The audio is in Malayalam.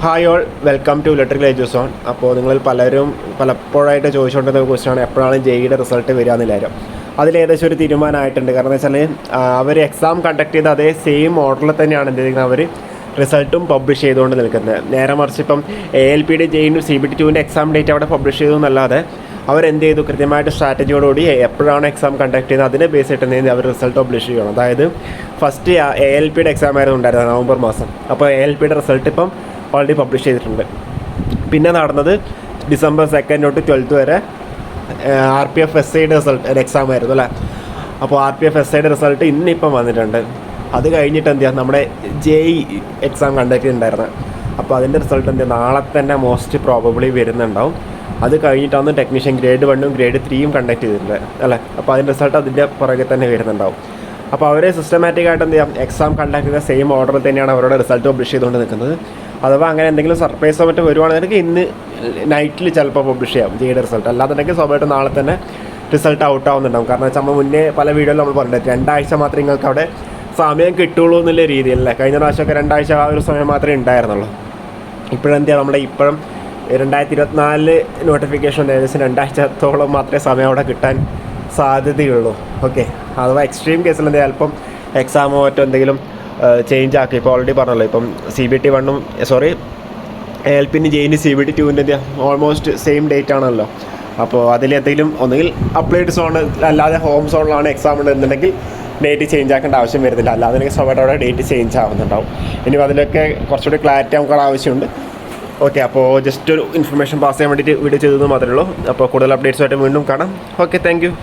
Hi all, welcome to electrical Eduzone. അപ്പോൾ നിങ്ങൾ പലപ്പോഴായിട്ട് ചോദിച്ചുകൊണ്ടിരുന്ന ക്വസ്റ്റ്യനാണ് എപ്പോഴാണ് ജെഇയുടെ റിസൾട്ട് വരിക എന്നുള്ളാരും. അതിലേകദേശം ഒരു തീരുമാനമായിട്ടുണ്ട്. കാരണം എന്ന് വെച്ചാൽ അവർ എക്സാം കണ്ടക്ട് ചെയ്ത അതേ സെയിം ഓർഡറിൽ തന്നെയാണ് എന്ത് ചെയ്യുന്നത്, അവർ റിസൾട്ടും പബ്ലിഷ് ചെയ്തുകൊണ്ട് നിൽക്കുന്നത്. നേരെ മറിച്ച് ഇപ്പം ALPയുടെ ജെയിനും CBT2ൻ്റെ എക്സാം ഡേറ്റ് അവിടെ പബ്ലിഷ് ചെയ്തു എന്നല്ലാതെ അവരെന്ത് ചെയ്തു, കൃത്യമായിട്ട് സ്ട്രാറ്റജിയോടുകൂടി എപ്പോഴാണ് എക്സാം കണ്ടക്ട് ചെയ്യുന്നത് അതിനെ ബേസ് ചെയ്തിട്ട് എന്ത് ചെയ്യുന്നത്, അവർ റിസൾട്ട് പബ്ലിഷ് ചെയ്യണം. അതായത് ഫസ്റ്റ് ALPയുടെ എക്സാം ആയിരുന്നു ഉണ്ടായിരുന്നത് നവംബർ മാസം. അപ്പോൾ ALPയുടെ റിസൾട്ട് ഇപ്പം ഓൾറെഡി പബ്ലിഷ് ചെയ്തിട്ടുണ്ട്. പിന്നെ നടന്നത് ഡിസംബർ 2 തൊട്ട് 12 വരെ RPF SIയുടെ റിസൾട്ട് എക്സാം ആയിരുന്നു അല്ലേ. അപ്പോൾ RPF SIയുടെ റിസൾട്ട് ഇന്നിപ്പം വന്നിട്ടുണ്ട്. അത് കഴിഞ്ഞിട്ട് എന്ത് ചെയ്യാം, നമ്മുടെ JEE എക്സാം കണ്ടക്ട് ചെയ്തിട്ടുണ്ടായിരുന്നത്. അപ്പോൾ അതിൻ്റെ റിസൾട്ട് എന്ത് ചെയ്യുക, നാളെ തന്നെ മോസ്റ്റ് പ്രോബബ്ലി വരുന്നുണ്ടാവും. അത് കഴിഞ്ഞിട്ടാണ് ടെക്നീഷ്യൻ ഗ്രേഡ് 1ഉം ഗ്രേഡ് 3യും കണ്ടക്ട് ചെയ്തിട്ടുണ്ട് അല്ലേ. അപ്പോൾ അതിൻ്റെ റിസൾട്ട് അതിൻ്റെ പുറകെ തന്നെ വരുന്നുണ്ടാവും. അപ്പോൾ അവർ സിസ്റ്റമാറ്റിക് ആയിട്ട് എന്ത് ചെയ്യാം, എക്സാം കണ്ടക്ട് ചെയ്ത സെയിം ഓർഡറിൽ തന്നെയാണ് അവരുടെ റിസൾട്ട് പബ്ലിഷ് ചെയ്തുകൊണ്ട് നിൽക്കുന്നത്. അഥവാ അങ്ങനെ എന്തെങ്കിലും സർപ്രൈസോ മറ്റോ വരുവാണെന്നുണ്ടെങ്കിൽ ഇന്ന് നൈറ്റിൽ ചിലപ്പോൾ പബ്ലിഷ് ചെയ്യാം JEEയുടെ റിസൾട്ട്. അല്ലാന്നുണ്ടെങ്കിൽ സ്വാഭാവികമായിട്ടും നാളെ തന്നെ റിസൾട്ട് ഔട്ട് ആവുന്നുണ്ടാവും. കാരണം വെച്ചാൽ നമ്മൾ മുന്നേ പല വീഡിയോയിൽ നമ്മൾ പറഞ്ഞിട്ടുണ്ട് 2 ആഴ്ച മാത്രമേ നിങ്ങൾക്ക് അവിടെ സമയം കിട്ടുള്ളൂ എന്നുള്ള രീതിയിലല്ലേ. കഴിഞ്ഞ പ്രാവശ്യമൊക്കെ 2 ആഴ്ച ആ ഒരു സമയം മാത്രമേ ഉണ്ടായിരുന്നുള്ളൂ. ഇപ്പോഴെന്താ നമ്മുടെ ഇപ്പോഴും 2024 നോട്ടിഫിക്കേഷൻ ഏകദേശം 2 ആഴ്ചത്തോളം മാത്രമേ സമയം അവിടെ കിട്ടാൻ സാധ്യതയുള്ളൂ. ഓക്കെ, അഥവാ എക്സ്ട്രീം കേസിൽ എന്തെങ്കിലും അല്പം എക്സാമോ മറ്റോ എന്തെങ്കിലും ചേഞ്ച് ആക്കി. ഇപ്പോൾ ഓൾറെഡി പറഞ്ഞല്ലോ, ഇപ്പം CBT1ഉം ALPൻ്റെ JEE CBT2ൻ്റെ ഓൾമോസ്റ്റ് സെയിം ഡേറ്റ് ആണല്ലോ. അപ്പോൾ അതിലെന്തെങ്കിലും ഒന്നുകിൽ അപ്ലൈഡ് സോൺ അല്ലാതെ ഹോം സോണിലാണ് എക്സാം ഉണ്ടെന്നുണ്ടെങ്കിൽ ഡേറ്റ് ചേഞ്ച് ആക്കേണ്ട ആവശ്യം വരുന്നില്ല. അല്ലാതെ സ്വാഭാവികമായിട്ട് അവിടെ ഡേറ്റ് ചേഞ്ച് ആവുന്നുണ്ടാവും. ഇനി അതിലൊക്കെ കുറച്ചുകൂടി ക്ലാരിറ്റി നമുക്ക് ആവശ്യമുണ്ട്. ഓക്കെ, അപ്പോൾ ജസ്റ്റ് ഒരു ഇൻഫർമേഷൻ പാസ് ചെയ്യാൻ വേണ്ടിയിട്ട് വീഡിയോ ചെയ്തത് മാത്രമേ ഉള്ളൂ. അപ്പോൾ കൂടുതൽ അപ്ഡേറ്റ്സുമായിട്ട് വീണ്ടും കാണാം. Okay, thank you.